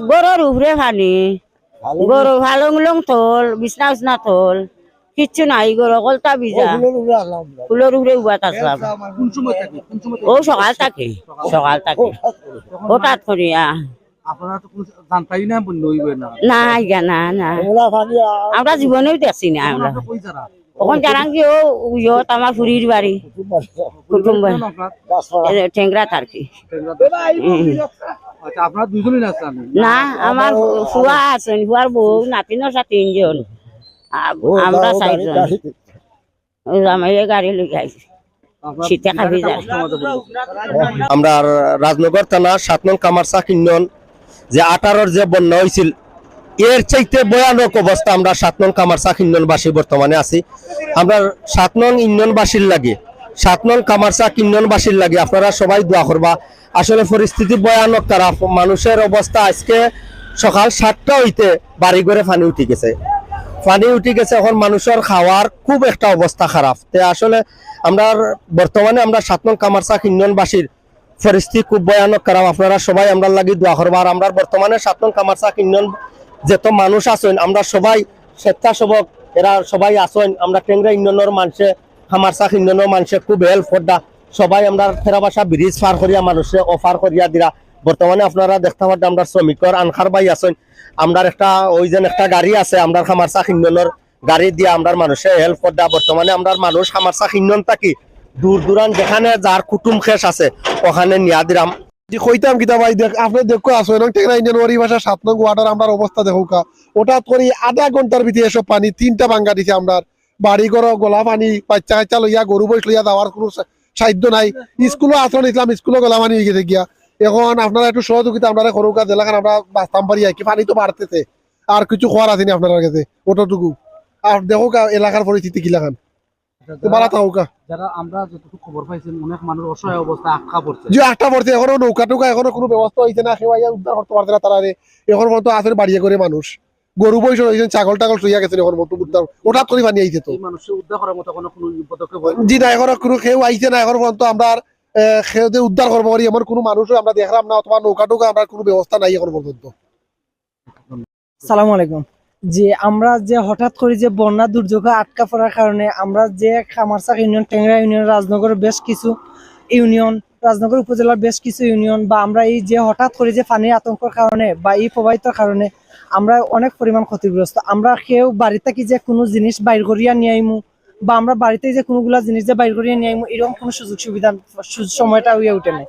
গরুর উপরে পানি, গরু ভালং লং থল, বিছনা উছনা থল, কিচ্ছু নাই, গরু কলতা ভিজা, ফুলের উপরে উবাত আসলাম। ও সকাল থাকে হঠাৎ করিয়া না আইগা না না আমরা জীবনেও দেখছি না। আমরা ওখান জানান কি ও আমার ফুরির বাড়ি কুটুম্ব ঠেংরা থাকি না, আমার ফুয়া আছেন, ফুয়ার বউ নাতিনের সাথে 3 জন, আমরা 4 জন। আমি গাড়ি লই আইছি শীতে খাবি যা। আমরা রাজনগর থানা 7 নং কামারচা ইউনিয়ন যে 18-র যে বন্যা হয়েছিল এর চাইতে ভয়ানক অবস্থা আমরা 7 নং কামারচা ইউনিয়নবাসী বর্তমানে আছি। আমরা 7 নং ইউনিয়নবাসীর লাগে 7 নং কামারচা ইউনিয়নবাসীর লাগে আপনারা সবাই দোয়া করবা। আসলে পরিস্থিতি ভয়ানক, তারা মানুষের অবস্থা আজকে সকাল 7টা হইতে বাড়ি ঘরে পানি উঠে গেছে, এখন মানুষের খাওয়ার খুব একটা অবস্থা খারাপ। তে আসলে আমরা বর্তমানে আমরা 7 নং কামারচা ইউনিয়নবাসীর পরিস্থিতি খুব ভয়ানক খারাপ। আপনারা সবাই আমরা লাগি দোয়া করবা। আর আমরা বর্তমানে 7 নং কামারচা ইউনিয়ন যত মানুষ আছেন আমরা সবাই স্বেচ্ছাসেবক, এরা সবাই আছেন। আমরা টেংরা ইউনিয়নের মানুষে কামারচা ইউনিয়নের মানুষে খুব হেল্প করদা, সবাই আমরা ফেরাবাসা ব্রিজ পার করিয়া মানুষে অফার করিয়া দিরা। বর্তমানে আপনারা দেখতে পাচ্ছেন আমরা শ্রমিকর আনখার বাই আছেন, আমরা একটা ওই যে একটা গাড়ি আছে আমরা কামারচা ইউনিয়নের গাড়ি দিয়ে আমরা মানুষে হেল্প করদা। বর্তমানে আমরা মানুষ কামারচা ইউনিয়ন থাকি দূর দূরান যেখানে যার কুটুম খেস আছে ওখানে নিয়া দিলাম। কইতাম কিতা ভাই, দেখ আপনি দেখো আসো টেংরা ইউনিয়ন ওই ভাষা 7 নং ওয়ার্ডের আমরা অবস্থা দেখো কা ওটা করি আধা ঘন্টার ভিতরে এসব পানি 3টা ভাঙ্গা দিছে। আমরা বাড়ি ঘর গোলা পানি বাচ্চা কাচ্চা লইয়া গরু বইস লইয়া যাওয়ার কোনো সাধ্য নাই। স্কুলও আশ্রয় নিয়েছিলাম, স্কুলও গোলা পানি হয়ে গেছে গিয়া। এখন আপনারা একটু সহযোগিতা আমরা করুকা জেলাখান আমরা বাঁচতাম পারি আর কি। পানি তো বাড়তেছে, আর কিছু খোয়ার আসেনি আপনার কাছে ওটুকু। আর দেখো এলাকার পরিস্থিতি কিলাখান এখনো নৌকা টুকা এখনো কোনো ব্যবস্থা হয়েছে না, উদ্ধার করতে পারছে না তারা। এখন মতো আসলে বাড়িয়ে করে মানুষ গরু বৈশ হয়েছেন, ছাগল টাগল শুইয়া গেছেন, এখন মতো উদ্ধার হঠাৎ করে পানি আইছে। তো জি না, এখন কোনো কেউ আইছে না এখন পর্যন্ত। আমরা উদ্ধার করবো পারি এমন কোনো মানুষও আমরা দেখলাম না, অথবা নৌকা টুকা আমরা কোনো ব্যবস্থা নাই এখন পর্যন্ত। সালামু আলাইকুম। যে আমরা যে হঠাৎ করে যে বন্যা দুর্যোগে আটকা পড়ার কারণে আমরা যে কামারচা ইউনিয়ন, টেংরা ইউনিয়ন, রাজনগরের বেশ কিছু ইউনিয়ন, রাজনগর উপজেলার বেশ কিছু ইউনিয়ন বা আমরা এই যে হঠাৎ করে যে পানির আতঙ্কের কারণে বা এই প্রবাহিতর কারণে আমরা অনেক পরিমাণ ক্ষতিগ্রস্ত। আমরা কেউ বাড়ি থেকে যে কোনো জিনিস বাইর করিয়া নিয়ে আইমু বা আমরা বাড়িতে যে কোনোগুলা জিনিস যে বাইর করিয়া নিয়ে আইমু এরকম কোনো সুযোগ সুবিধা সময়টা হইয়া উঠে নাই।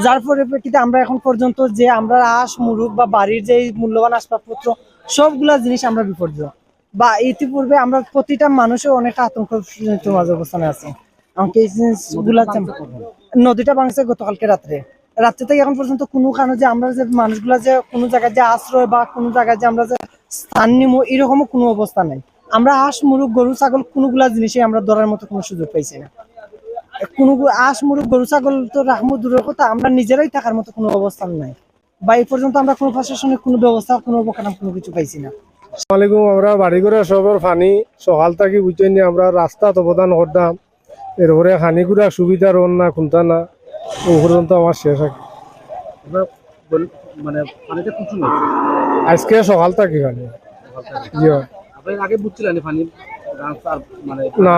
যার পরিপ্রেক্ষিতে আমরা এখন পর্যন্ত যে আমরা আঁশ মুরুখ বা বাড়ির যে মূল্যবান আসবাবপত্র সবগুলা জিনিস আমরা বিপর্যয় বা ইতিপূর্বে আমরা প্রতিটা মানুষের অনেক আতঙ্ক মাঝে অবস্থানে আছে। আমাকে এই জিনিসগুলা নদীটা ভাঙছে গতকালকে রাত্রে থেকে এখন পর্যন্ত কোনো কারণে যে আমরা যে মানুষগুলা যে কোনো জায়গায় যে আশ্রয় বা কোনো জায়গায় যে আমরা যে স্থান নিবো এরকমও কোনো অবস্থা নাই। আমরা হাঁস মুরুখ গরু ছাগল কোনোগুলা জিনিসই আমরা ধরার মতো কোনো সুযোগ পাইছি না। কোনো হাঁস মুরুখ গরু ছাগল তো রাখবো দূরের কথা, আমরা নিজেরাই থাকার মতো কোনো অবস্থান নাই বা এই পর্যন্ত আমরা কোনো প্রশাসনিক কোনো ব্যবস্থা কোনো অবকাঠামো কোনো কিছু পাইছি না। আসসালামু আলাইকুম। আমরা বাড়ি করে সবার পানি সকাল থেকে বুঝতে নিয়ে আমরা রাস্তা অবদান করতাম, এরপরে হানিগুড়া সুবিধা রন না খুলতা না ও পর্যন্ত আমার শেষ আছে। মানে পানিটা কিছু না আজকে সকাল থেকে পানি আগে বুঝছিলেন পানি না